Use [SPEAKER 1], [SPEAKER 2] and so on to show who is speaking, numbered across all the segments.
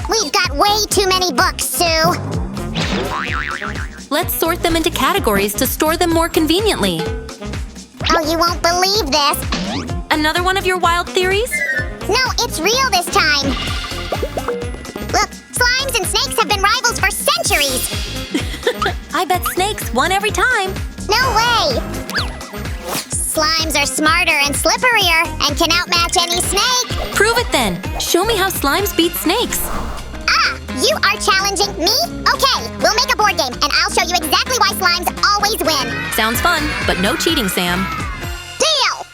[SPEAKER 1] We've got way too many books, Sue.
[SPEAKER 2] Let's sort them into categories to store them more conveniently.
[SPEAKER 1] Oh, you won't believe this.
[SPEAKER 2] Another one of your wild theories?
[SPEAKER 1] No, it's real this time. Look, slimes and snakes have been rivals for centuries.
[SPEAKER 2] I bet snakes won every time.
[SPEAKER 1] No way! Slimes are smarter and slipperier and can outmatch any snake.
[SPEAKER 2] Prove it then. Show me how slimes beat snakes.
[SPEAKER 1] Ah, you are challenging me? Okay, we'll make a board game and I'll show you exactly why slimes always win.
[SPEAKER 2] Sounds fun, but no cheating, Sam.
[SPEAKER 1] Deal!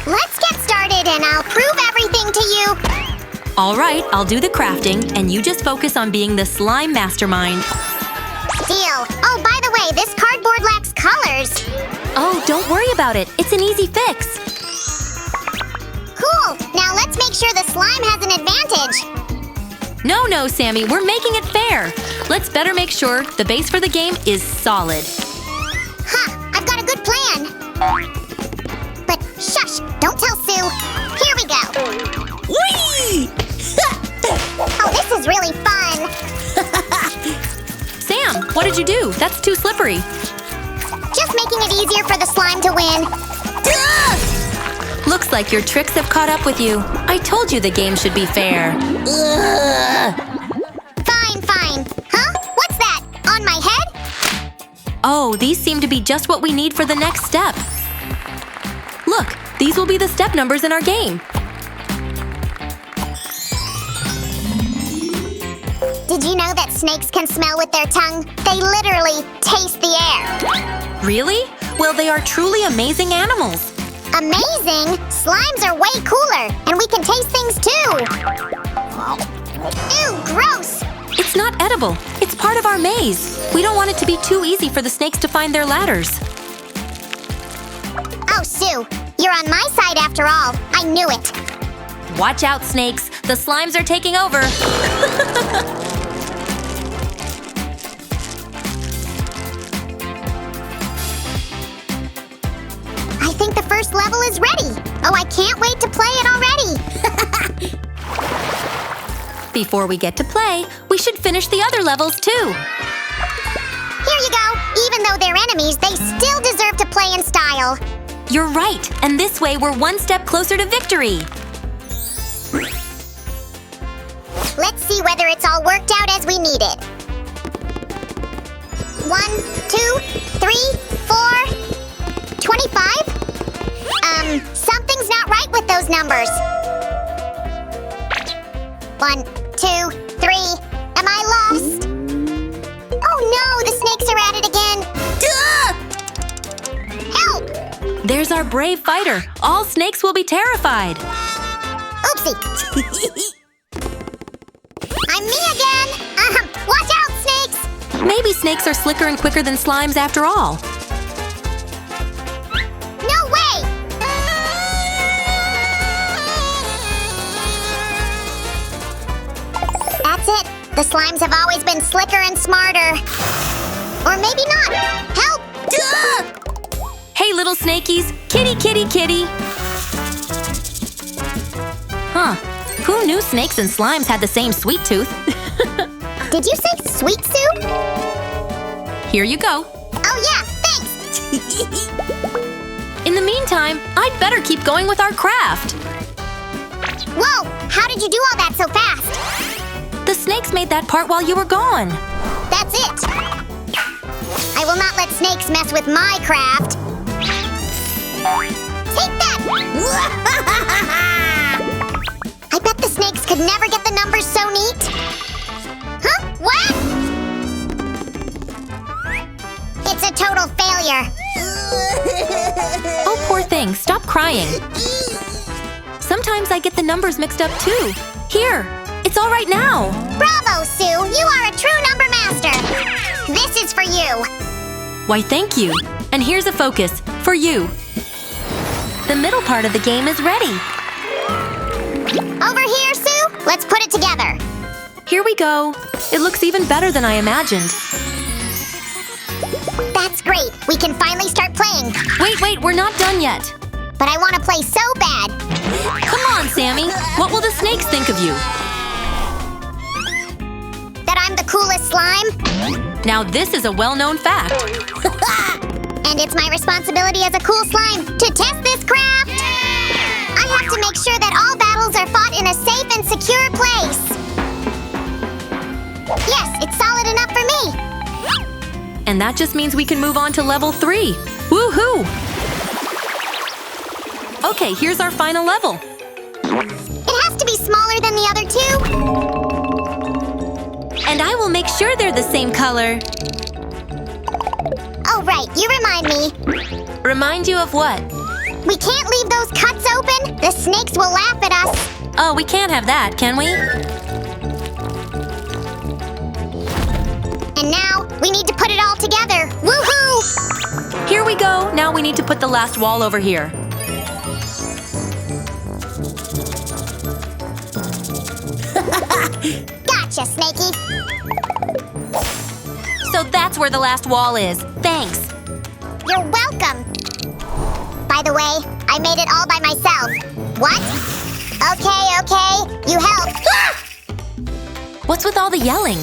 [SPEAKER 1] Let's get started and I'll prove everything to you.
[SPEAKER 2] All right, I'll do the crafting, and you just focus on being the slime mastermind.
[SPEAKER 1] Deal. Oh, by the way, this cardboard lacks colors.
[SPEAKER 2] Oh, don't worry about it. It's an easy fix.
[SPEAKER 1] Cool. Now let's make sure the slime has an advantage.
[SPEAKER 2] No, Sammy, we're making it fair. Let's better make sure the base for the game is solid.
[SPEAKER 1] Huh, I've got a good plan. But shush, don't tell Sue. Here we go.
[SPEAKER 2] Whee!
[SPEAKER 1] Oh, this is really fun.
[SPEAKER 2] Sam, what did you do? That's too slippery.
[SPEAKER 1] Just making it easier for the slime to win.
[SPEAKER 2] Looks like your tricks have caught up with you. I told you the game should be fair.
[SPEAKER 1] Fine. Huh? What's that? On my head?
[SPEAKER 2] Oh, these seem to be just what we need for the next step. Look, these will be the step numbers in our game.
[SPEAKER 1] Did you know that snakes can smell with their tongue? They literally taste the air.
[SPEAKER 2] Really? Well, they are truly amazing animals.
[SPEAKER 1] Amazing? Slimes are way cooler, and we can taste things too. Ew, gross.
[SPEAKER 2] It's not edible. It's part of our maze. We don't want it to be too easy for the snakes to find their ladders.
[SPEAKER 1] Oh, Sue, you're on my side after all. I knew it.
[SPEAKER 2] Watch out, snakes. The slimes are taking over.
[SPEAKER 1] I think the first level is ready. Oh, I can't wait to play it already.
[SPEAKER 2] Before we get to play, we should finish the other levels too.
[SPEAKER 1] Here you go. Even though they're enemies, they still deserve to play in style.
[SPEAKER 2] You're right, and this way we're one step closer to victory.
[SPEAKER 1] Let's see whether it's all worked out as we need it. 1, 2, 3, 4, 25? Something's not right with those numbers. 1, 2, 3. Am I lost? Oh no, the snakes are at it again. Help!
[SPEAKER 2] There's our brave fighter. All snakes will be terrified.
[SPEAKER 1] Oopsie. I'm me again. Watch out, snakes.
[SPEAKER 2] Maybe snakes are slicker and quicker than slimes after all.
[SPEAKER 1] No way. That's it. The slimes have always been slicker and smarter. Or maybe not. Help!
[SPEAKER 2] Hey, little snakies. Kitty, kitty, kitty. Huh. Who knew snakes and slimes had the same sweet tooth?
[SPEAKER 1] Did you say sweet soup?
[SPEAKER 2] Here you go.
[SPEAKER 1] Oh yeah, thanks.
[SPEAKER 2] In the meantime, I'd better keep going with our craft.
[SPEAKER 1] Whoa, how did you do all that so fast?
[SPEAKER 2] The snakes made that part while you were gone.
[SPEAKER 1] That's it. I will not let snakes mess with my craft. Take that! I bet the snakes could never get the numbers so neat. Huh? What? It's a total failure.
[SPEAKER 2] Oh, poor thing. Stop crying. Sometimes I get the numbers mixed up too. Here, it's all right now.
[SPEAKER 1] Bravo, Sue! You are a true number master. This is for you.
[SPEAKER 2] Why, thank you. And here's a focus for you. The middle part of the game is ready.
[SPEAKER 1] Over here, Sue. Let's put it together.
[SPEAKER 2] Here we go. It looks even better than I imagined.
[SPEAKER 1] That's great. We can finally start playing.
[SPEAKER 2] Wait, we're not done yet.
[SPEAKER 1] But I want to play so bad.
[SPEAKER 2] Come on, Sammy. What will the snakes think of you?
[SPEAKER 1] That I'm the coolest slime?
[SPEAKER 2] Now this is a well-known fact.
[SPEAKER 1] And it's my responsibility as a cool slime to test this craft! I have to make sure that all battles are fought in a safe and secure place. Yes, it's solid enough for me.
[SPEAKER 2] And that just means we can move on to level 3. Woohoo! Okay, here's our final level.
[SPEAKER 1] It has to be smaller than the other two.
[SPEAKER 2] And I will make sure they're the same color.
[SPEAKER 1] Oh, right, you remind me.
[SPEAKER 2] Remind you of what?
[SPEAKER 1] We can't leave those cuts open. The snakes will laugh at us.
[SPEAKER 2] Oh, we can't have that, can we?
[SPEAKER 1] And now, we need to put it all together. Woohoo!
[SPEAKER 2] Here we go. Now we need to put the last wall over here.
[SPEAKER 1] Gotcha, Snakey.
[SPEAKER 2] So that's where the last wall is. Thanks.
[SPEAKER 1] You're welcome. By the way, I made it all by myself. What? Okay. You help. Ah!
[SPEAKER 2] What's with all the yelling?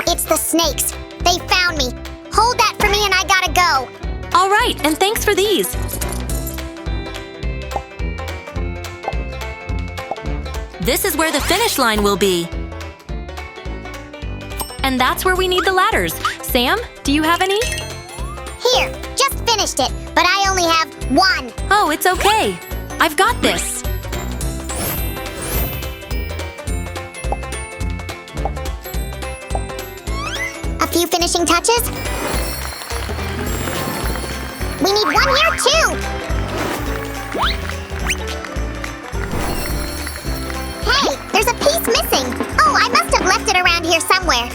[SPEAKER 1] It's the snakes. They found me. Hold that for me and I gotta go.
[SPEAKER 2] All right, and thanks for these. This is where the finish line will be. And that's where we need the ladders. Sam, do you have any?
[SPEAKER 1] Here, just finished it, but I only have one.
[SPEAKER 2] Oh, it's okay. I've got this.
[SPEAKER 1] A few finishing touches. We need one here too. Hey, there's a piece missing. Oh, I must have left it around here somewhere.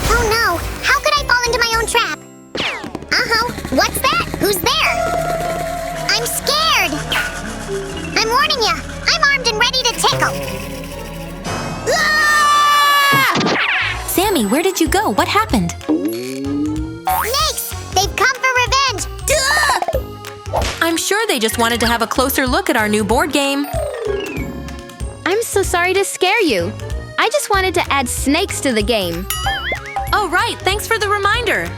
[SPEAKER 1] Oh no, how could I fall into my own trap? What's that? Who's there? I'm scared. I'm warning ya. I'm armed and ready to tickle. Ah!
[SPEAKER 2] Sammy, where did you go? What happened?
[SPEAKER 1] Snakes! They've come for revenge! Duh!
[SPEAKER 2] I'm sure they just wanted to have a closer look at our new board game.
[SPEAKER 3] I'm so sorry to scare you. I just wanted to add snakes to the game.
[SPEAKER 2] Oh, right. Thanks for the reminder.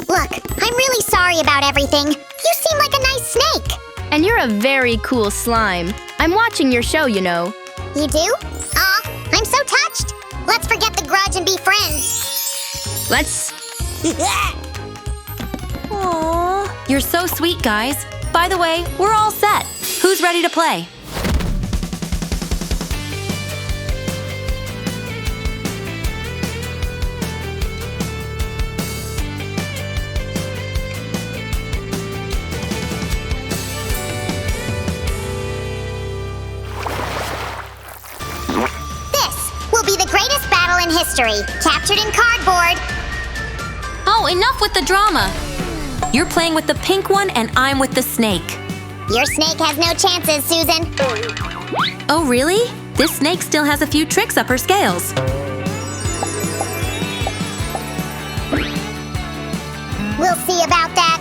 [SPEAKER 1] Look, I'm really sorry about everything. You seem like a nice snake.
[SPEAKER 3] And you're a very cool slime. I'm watching your show, you know.
[SPEAKER 1] You do? Aw, I'm so touched. Let's forget the grudge and be friends.
[SPEAKER 3] Let's...
[SPEAKER 2] Aww. You're so sweet, guys. By the way, we're all set. Who's ready to play?
[SPEAKER 1] In history, captured in cardboard.
[SPEAKER 2] Oh, enough with the drama. You're playing with the pink one and I'm with the snake.
[SPEAKER 1] Your snake has no chances, Susan.
[SPEAKER 2] Oh, really? This snake still has a few tricks up her scales.
[SPEAKER 1] We'll see about that.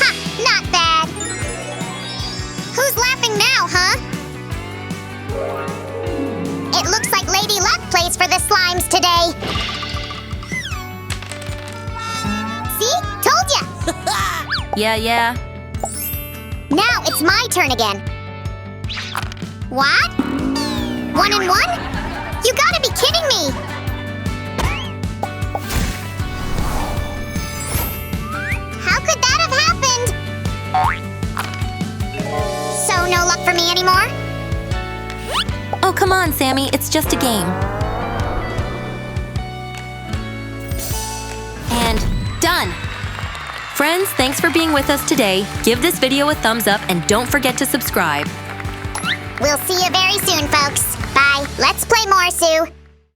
[SPEAKER 1] Ha! Not bad. Who's laughing now, huh? It looks like Lady Luck plays for the slimes today. See? Told ya!
[SPEAKER 2] Yeah.
[SPEAKER 1] Now it's my turn again. What? 1 and 1? You gotta be kidding me! How could that have happened? So no luck for me anymore?
[SPEAKER 2] Oh, come on, Sammy. It's just a game. And done! Friends, thanks for being with us today. Give this video a thumbs up and don't forget to subscribe.
[SPEAKER 1] We'll see you very soon, folks. Bye. Let's play more, Sue.